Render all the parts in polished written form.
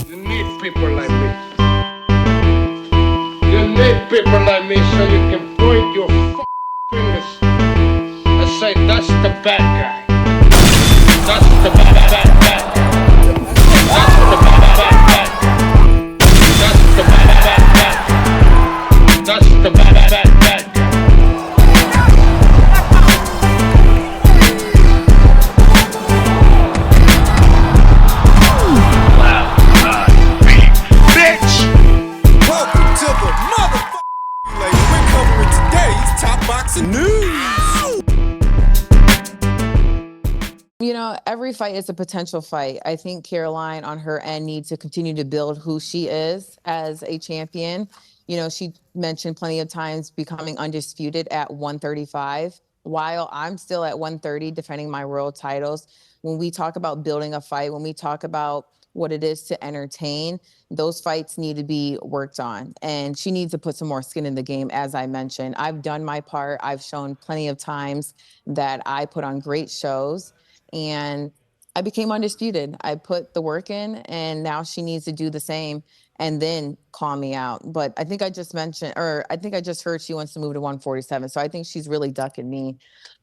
You need people like me. You need people like me so you can point your fingers and say, that's the bad guy. That's the bad guy. That's the bad guy. That's the bad guy. That's the bad guy. You know, every fight is a potential fight. I think Caroline on her end needs to continue to build who she is as a champion. You know, she mentioned plenty of times becoming undisputed at 135, while I'm still at 130 defending my world titles. When we talk about building a fight, when we talk about what it is to entertain, those fights need to be worked on. And she needs to put some more skin in the game, as I mentioned. I've done my part. I've shown plenty of times that I put on great shows. And I became undisputed. I put the work in, and now she needs to do the same and then call me out. But I think I just mentioned, or I think I just heard she wants to move to 147. So I think she's really ducking me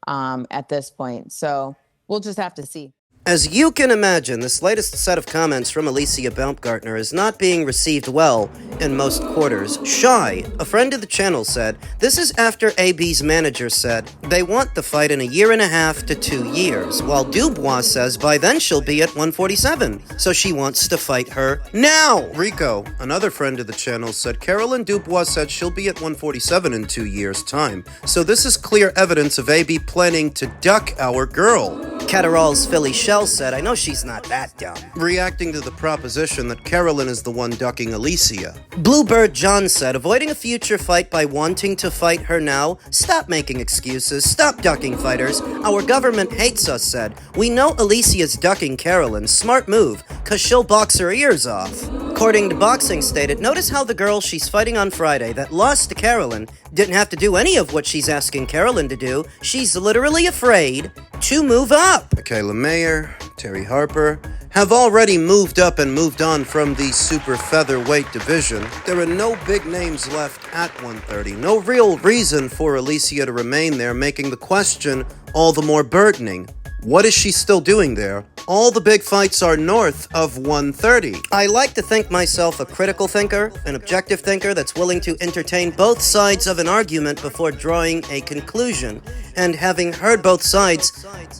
at this point. So we'll just have to see. As you can imagine, this latest set of comments from Alicia Baumgardner is not being received well in most quarters. Shy, a friend of the channel, said, "This is after AB's manager said they want the fight in 1.5 to 2 years, while Dubois says by then she'll be at 147, so she wants to fight her now." Rico, another friend of the channel, said Carolyn Dubois said she'll be at 147 in 2 years' time, so this is clear evidence of AB planning to duck our girl. Catterall's Philly Shell said, "I know she's not that dumb," reacting to the proposition that Carolyn is the one ducking Alicia. Bluebird John said, "Avoiding a future fight by wanting to fight her now? Stop making excuses. Stop ducking fighters. Our government hates us," said, "We know Alicia's ducking Carolyn. Smart move, cause she'll box her ears off." According to Boxing stated, "Notice how the girl she's fighting on Friday that lost to Carolyn didn't have to do any of what she's asking Carolyn to do. She's literally afraid to move up." Michaela Mayer, Terry Harper have already moved up and moved on from the super featherweight division. There are no big names left at 130. No real reason for Alicia to remain there, making the question all the more burdening. What is she still doing there? All the big fights are north of 130. I like to think myself a critical thinker, an objective thinker that's willing to entertain both sides of an argument before drawing a conclusion. And having heard both sides,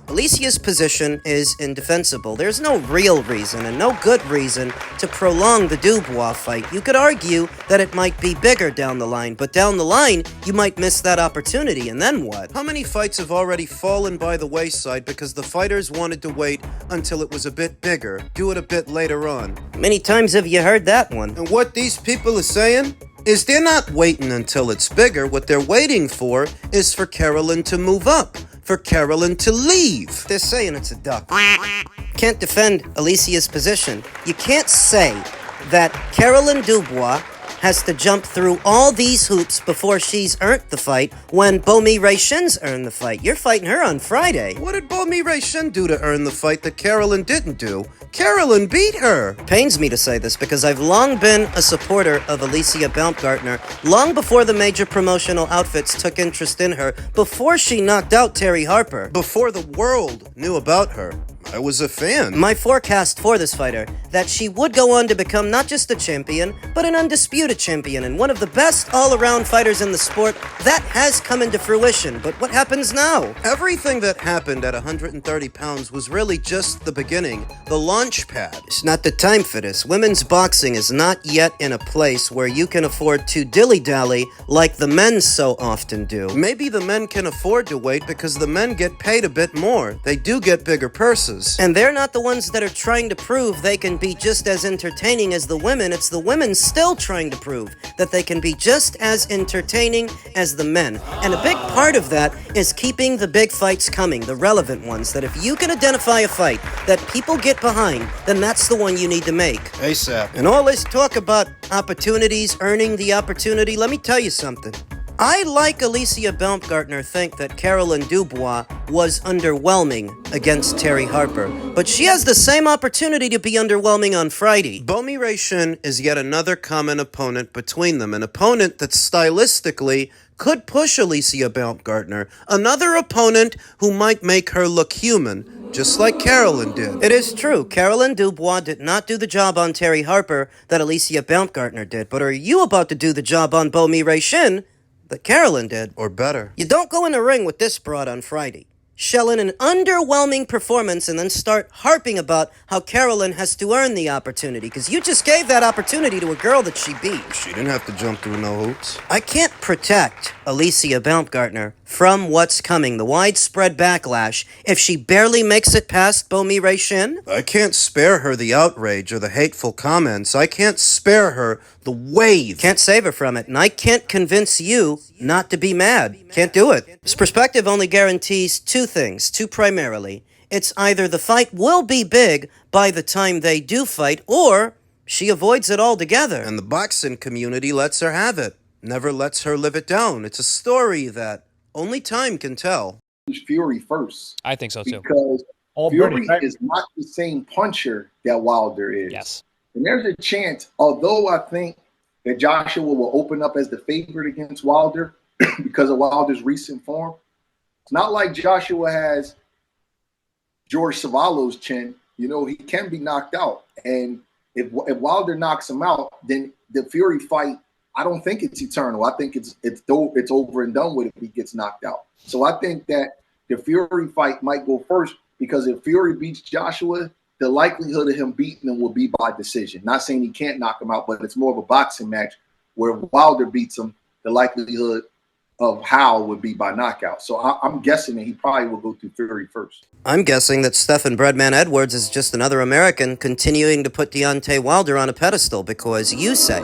Alicia's position is indefensible. There's no real reason and no good reason to prolong the Dubois fight. You could argue that it might be bigger down the line, but down the line, you might miss that opportunity, and then what? How many fights have already fallen by the wayside because the fighters wanted to wait until it was a bit bigger, do it a bit later on? Many times have you heard that one? And what these people are saying is they're not waiting until it's bigger. What they're waiting for is for Carolyn to move up, for Carolyn to leave. They're saying it's a duck. Can't defend Alicia's position. You can't say that Carolyn Dubois has to jump through all these hoops before she's earned the fight when Baum Shin's earned the fight. You're fighting her on Friday. What did Baum Shin do to earn the fight that Carolyn didn't do? Carolyn beat her! Pains me to say this because I've long been a supporter of Alicia Baumgardner, long before the major promotional outfits took interest in her, before she knocked out Terry Harper, before the world knew about her. I was a fan. My forecast for this fighter, that she would go on to become not just a champion, but an undisputed champion and one of the best all-around fighters in the sport, that has come into fruition. But what happens now? Everything that happened at 130 pounds was really just the beginning, the launch pad. It's not the time for this. Women's boxing is not yet in a place where you can afford to dilly-dally like the men so often do. Maybe the men can afford to wait because the men get paid a bit more. They do get bigger purses. And they're not the ones that are trying to prove they can be just as entertaining as the women. It's the women still trying to prove that they can be just as entertaining as the men. And a big part of that is keeping the big fights coming, the relevant ones, that if you can identify a fight that people get behind, then that's the one you need to make. ASAP. And all this talk about opportunities, earning the opportunity, let me tell you something. I, like Alicia Baumgardner, think that Carolyn Dubois was underwhelming against Terry Harper, but she has the same opportunity to be underwhelming on Friday. Baum Ray is yet another common opponent between them, an opponent that stylistically could push Alicia Baumgardner, another opponent who might make her look human, just like Carolyn did. It is true, Carolyn Dubois did not do the job on Terry Harper that Alicia Baumgardner did, but are you about to do the job on Baum Ray that Carolyn did? Or better. You don't go in the ring with this broad on Friday, shelling an underwhelming performance and then start harping about how Carolyn has to earn the opportunity, because you just gave that opportunity to a girl that she beat. She didn't have to jump through no hoops. I can't protect Alicia Baumgardner from what's coming, the widespread backlash, if she barely makes it past Baum Ray. I can't spare her the outrage or the hateful comments. I can't spare her the wave. Can't save her from it, and I can't convince you not to be mad. Can't do it. This perspective only guarantees two things, two primarily. It's either the fight will be big by the time they do fight, or she avoids it altogether. And the boxing community lets her have it. Never lets her live it down. It's a story that only time can tell. Fury first. I think so too. Because All Fury British, right? is not the same puncher that Wilder is. Yes. And there's a chance, although I think that Joshua will open up as the favorite against Wilder because of Wilder's recent form, it's not like Joshua has George Savallo's chin. You know, he can be knocked out. And if Wilder knocks him out, then the Fury fight, I don't think it's eternal. I think it's over and done with if he gets knocked out. So I think that the Fury fight might go first, because if Fury beats Joshua, the likelihood of him beating him will be by decision. Not saying he can't knock him out, but it's more of a boxing match where Wilder beats him, the likelihood of how would be by knockout. So I'm guessing that he probably will go through Fury first. I'm guessing that Stephen Breadman Edwards is just another American continuing to put Deontay Wilder on a pedestal, because you say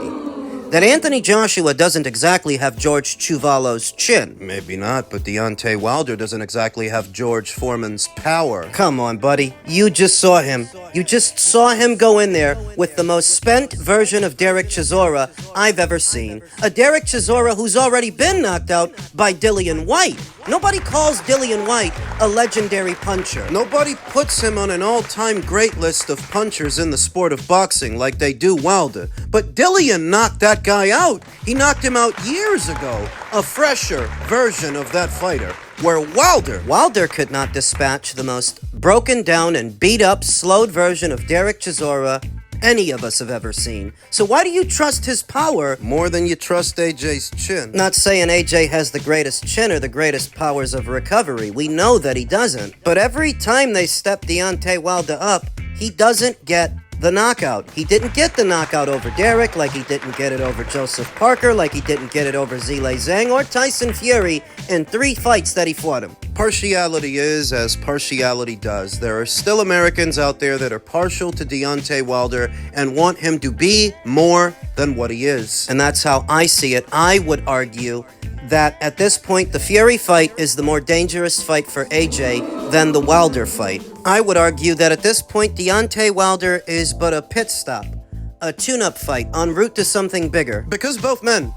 that Anthony Joshua doesn't exactly have George Chuvalo's chin. Maybe not, but Deontay Wilder doesn't exactly have George Foreman's power. Come on, buddy. You just saw him. You just saw him go in there with the most spent version of Derek Chisora I've ever seen. A Derek Chisora who's already been knocked out by Dillian White. Nobody calls Dillian White a legendary puncher. Nobody puts him on an all-time great list of punchers in the sport of boxing like they do Wilder. But Dillian knocked that guy out. He knocked him out years ago. A fresher version of that fighter. Where Wilder could not dispatch the most broken down and beat up, slowed version of Derek Chisora any of us have ever seen. So why do you trust his power more than you trust AJ's chin? Not saying AJ has the greatest chin or the greatest powers of recovery. We know that he doesn't. But every time they step Deontay Wilder up, he doesn't get the knockout. He didn't get the knockout over Derek, like he didn't get it over Joseph Parker, like he didn't get it over Zhilei Zhang or Tyson Fury in 3 fights that he fought him. Partiality is as partiality does. There are still Americans out there that are partial to Deontay Wilder and want him to be more than what he is. And that's how I see it. I would argue that at this point, the Fury fight is the more dangerous fight for AJ than the Wilder fight. I would argue that at this point, Deontay Wilder is but a pit stop, a tune-up fight en route to something bigger. Because both men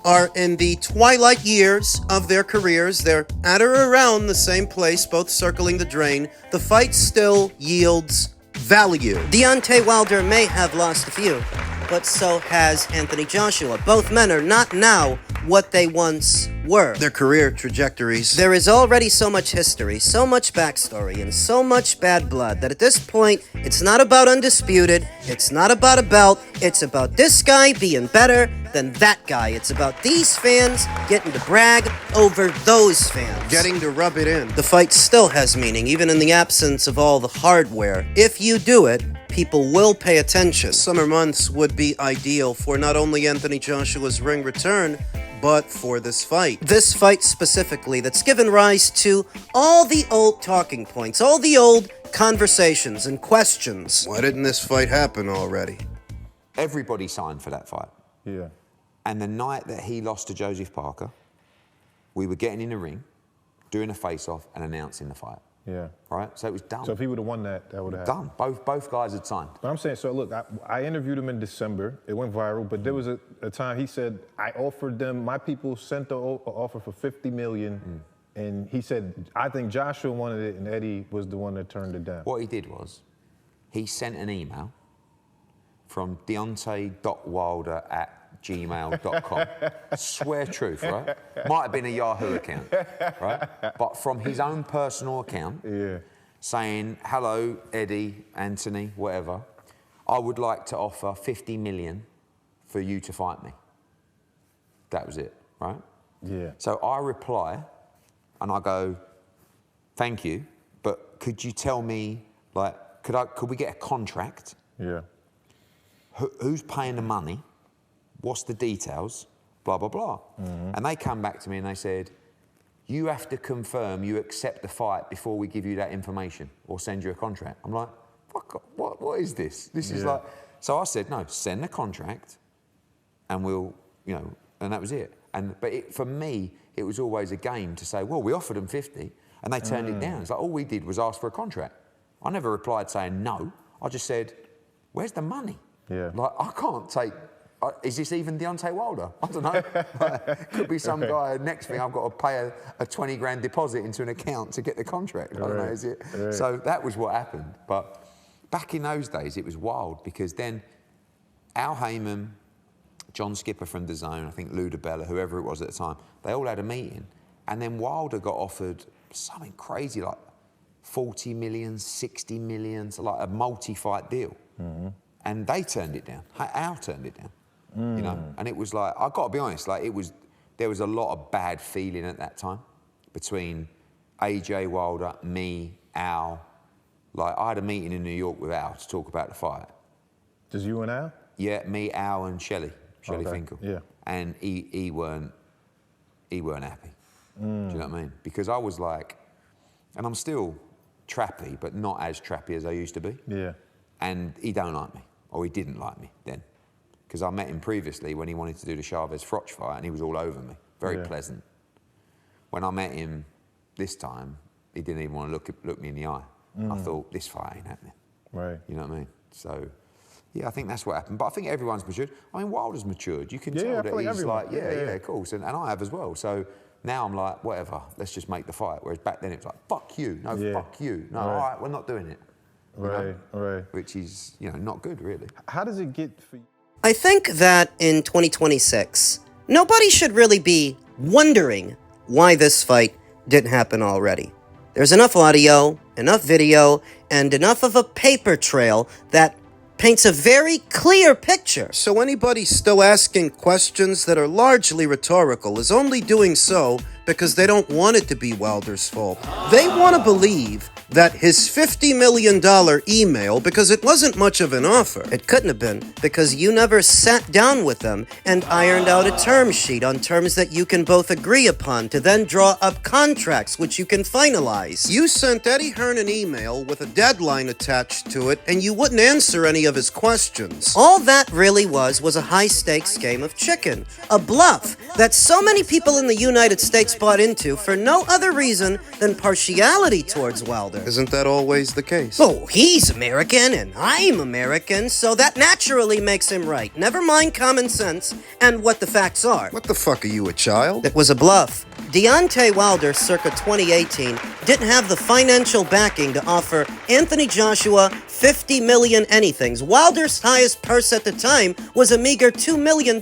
are in the twilight years of their careers. They're at or around the same place, both circling the drain. The fight still yields value. Deontay Wilder may have lost a few, but so has Anthony Joshua. Both men are not now what they once were. Their career trajectories. There is already so much history, so much backstory, and so much bad blood that at this point, it's not about undisputed, it's not about a belt, it's about this guy being better than that guy. It's about these fans getting to brag over those fans. Getting to rub it in. The fight still has meaning, even in the absence of all the hardware. If you do it, people will pay attention. Summer months would be ideal for not only Anthony Joshua's ring return, but for this fight. This fight specifically that's given rise to all the old talking points, all the old conversations and questions. Why didn't this fight happen already? Everybody signed for that fight. Yeah. And the night that he lost to Joseph Parker, we were getting in the ring, doing a face-off and announcing the fight. Yeah. Right? So it was done. So if he would have won that would have happened. Done. Both guys had signed. But I'm saying, so look, I interviewed him in December. It went viral, but there was a time he said, I offered them, my people sent the offer for $50 million, and he said, I think Joshua wanted it, and Eddie was the one that turned it down. What he did was, he sent an email from Deontay.Wilder@gmail.com. Swear truth, right? Might have been a Yahoo account, right? But from his own personal account, saying, hello, Eddie, Anthony, whatever, I would like to offer 50 million for you to fight me. That was it, right? Yeah. So I reply, and I go, thank you, but could you tell me, like, could we get a contract? Yeah. Who's paying the money? What's the details? Blah, blah, blah. And they come back to me and they said, you have to confirm you accept the fight before we give you that information or send you a contract. I'm like, fuck, what is this? This is like... So I said, no, send the contract and we'll, and that was it. But for me, it was always a game to say, well, we offered them 50 and they turned it down. It's like, all we did was ask for a contract. I never replied saying no. I just said, where's the money? Yeah. Like, I can't take... is this even Deontay Wilder? I don't know. Could be some guy. Next thing, I've got to pay a 20 grand deposit into an account to get the contract. I don't know, is it? Right. So that was what happened. But back in those days, it was wild because then Al Heyman, John Skipper from DAZN, I think Lou DiBella, whoever it was at the time, they all had a meeting. And then Wilder got offered something crazy like 40 million, 60 million, so like a multi-fight deal. And they turned it down. Al turned it down. And it was like, I've got to be honest, like there was a lot of bad feeling at that time between AJ Wilder, me, Al. Like, I had a meeting in New York with Al to talk about the fight. Just you and Al? Yeah, me, Al, and Shelley Finkel. Yeah. And he weren't happy. Do you know what I mean? Because I was like, and I'm still trappy, but not as trappy as I used to be. Yeah. And he don't like me, or he didn't like me then. Because I met him previously when he wanted to do the Chavez-Froch fight, and he was all over me. Very pleasant. When I met him this time, he didn't even want to look me in the eye. I thought, this fight ain't happening. Right. You know what I mean? So, yeah, I think that's what happened. But I think everyone's matured. I mean, Wilder's matured. You can tell that he's like, yeah, of course. And I have as well. So now I'm like, whatever, let's just make the fight. Whereas back then it was like, fuck you. No, fuck you. No, all right, we're not doing it. Right. Which is, not good, really. How does it get for you? I think that in 2026, nobody should really be wondering why this fight didn't happen already. There's enough audio, enough video, and enough of a paper trail that paints a very clear picture. So anybody still asking questions that are largely rhetorical is only doing so because they don't want it to be Wilder's fault. They want to believe that his $50 million email, because it wasn't much of an offer. It couldn't have been, because you never sat down with them and ironed out a term sheet on terms that you can both agree upon to then draw up contracts which you can finalize. You sent Eddie Hearn an email with a deadline attached to it, and you wouldn't answer any of his questions. All that really was a high-stakes game of chicken, a bluff that so many people in the United States bought into for no other reason than partiality towards Wilder. Isn't that always the case? Oh, he's American and I'm American, so that naturally makes him right. Never mind common sense and what the facts are. What the fuck are you, a child? It was a bluff. Deontay Wilder, circa 2018, didn't have the financial backing to offer Anthony Joshua 50 million anythings. Wilder's highest purse at the time was a meager $2 million.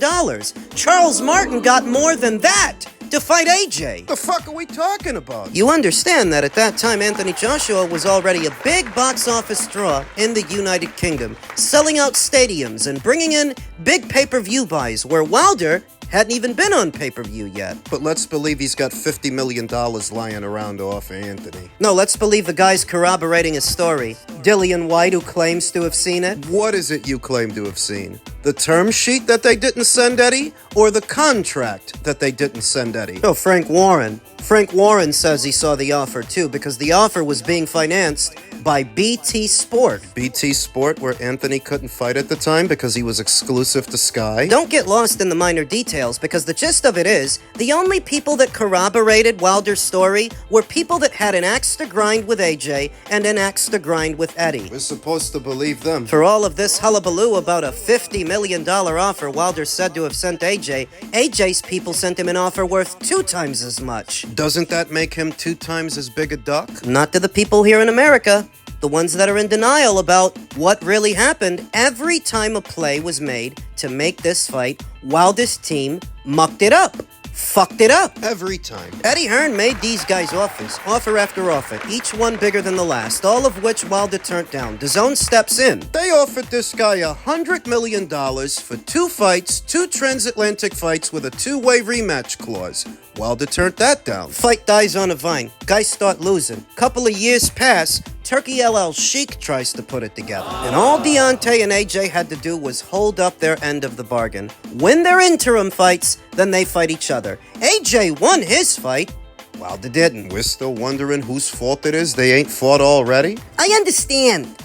Charles Martin got more than that to fight AJ. The fuck are we talking about? You understand that at that time, Anthony Joshua was already a big box office draw in the United Kingdom, selling out stadiums and bringing in big pay-per-view buys, where Wilder hadn't even been on pay-per-view yet. But let's believe he's got $50 million lying around to offer Anthony. No, let's believe the guy's corroborating his story. Dillian White, who claims to have seen it. What is it you claim to have seen? The term sheet that they didn't send Eddie, or the contract that they didn't send Eddie? No, Frank Warren. Frank Warren says he saw the offer too, because the offer was being financed by BT Sport. BT Sport, where Anthony couldn't fight at the time because he was exclusive to Sky. Don't get lost in the minor details, because the gist of it is, the only people that corroborated Wilder's story were people that had an axe to grind with AJ and an axe to grind with Eddie. We're supposed to believe them. For all of this hullabaloo about a $50 million offer Wilder's said to have sent AJ, AJ's people sent him an offer worth 2 times as much. Doesn't that make him 2 times as big a duck? Not to the people here in America. The ones that are in denial about what really happened. Every time a play was made to make this fight, Wilder's team mucked it up. Fucked it up. Every time. Eddie Hearn made these guys offers, offer after offer, each one bigger than the last, all of which Wilder turned down. DAZN steps in. They offered this guy $100 million for 2 fights, 2 transatlantic fights with a 2-way rematch clause. Wilder turned that down. Fight dies on a vine. Guys start losing. Couple of years pass. Turkey LL Sheik tries to put it together. And all Deontay and AJ had to do was hold up their end of the bargain. Win their interim fights, then they fight each other. AJ won his fight. Wilder didn't. We're still wondering whose fault it is they ain't fought already? I understand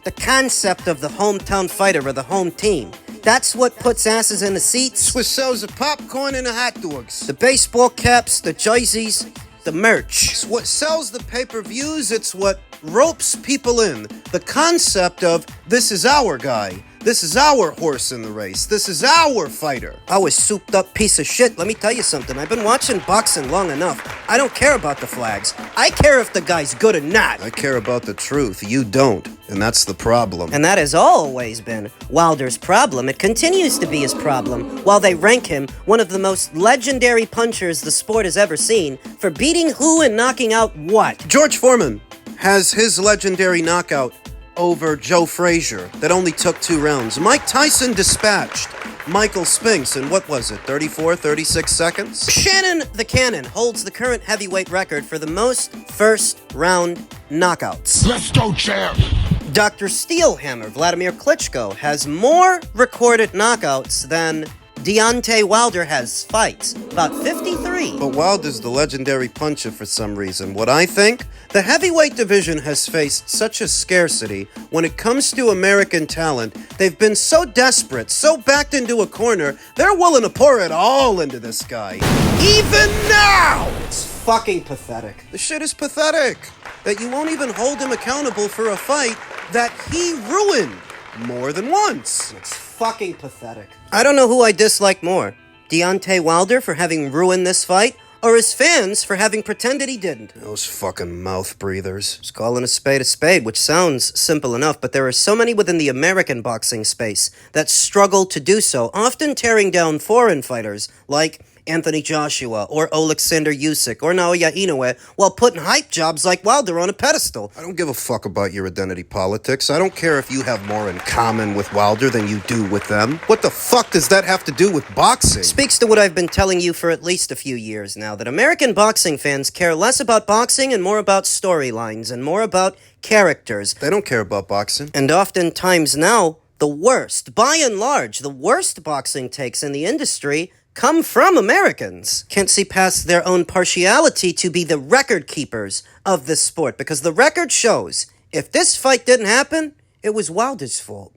the concept of the hometown fighter or the home team. That's what puts asses in the seats. It's what sells the popcorn and the hot dogs. The baseball caps, the jerseys, the merch. It's what sells the pay-per-views. It's what ropes people in. The concept of, this is our guy. This is our horse in the race. This is our fighter. Our souped up piece of shit. Let me tell you something. I've been watching boxing long enough. I don't care about the flags. I care if the guy's good or not. I care about the truth. You don't. And that's the problem. And that has always been Wilder's problem. It continues to be his problem, while they rank him one of the most legendary punchers the sport has ever seen for beating who and knocking out what. George Foreman has his legendary knockout over Joe Frazier that only took 2 rounds. Mike Tyson dispatched Michael Spinks in, what was it, 34, 36 seconds? Shannon the Cannon holds the current heavyweight record for the most first-round knockouts. Let's go, champ. Dr. Steelhammer, Vladimir Klitschko, has more recorded knockouts than Deontay Wilder has fights. About 53. But Wilder's the legendary puncher for some reason. What I think? The heavyweight division has faced such a scarcity when it comes to American talent. They've been so desperate, so backed into a corner, they're willing to pour it all into this guy. Even now! It's fucking pathetic. The shit is pathetic. That you won't even hold him accountable for a fight that he ruined more than once. It's fucking pathetic. I don't know who I dislike more. Deontay Wilder for having ruined this fight, or his fans for having pretended he didn't. Those fucking mouth breathers. Just calling a spade, which sounds simple enough, but there are so many within the American boxing space that struggle to do so, often tearing down foreign fighters like Anthony Joshua, or Alexander Usyk, or Naoya Inoue, while putting hype jobs like Wilder on a pedestal. I don't give a fuck about your identity politics. I don't care if you have more in common with Wilder than you do with them. What the fuck does that have to do with boxing? Speaks to what I've been telling you for at least a few years now, that American boxing fans care less about boxing and more about storylines and more about characters. They don't care about boxing. And oftentimes now, the worst, by and large, the worst boxing takes in the industry come from Americans. Can't see past their own partiality to be the record keepers of this sport, because the record shows if this fight didn't happen, it was Wilder's fault.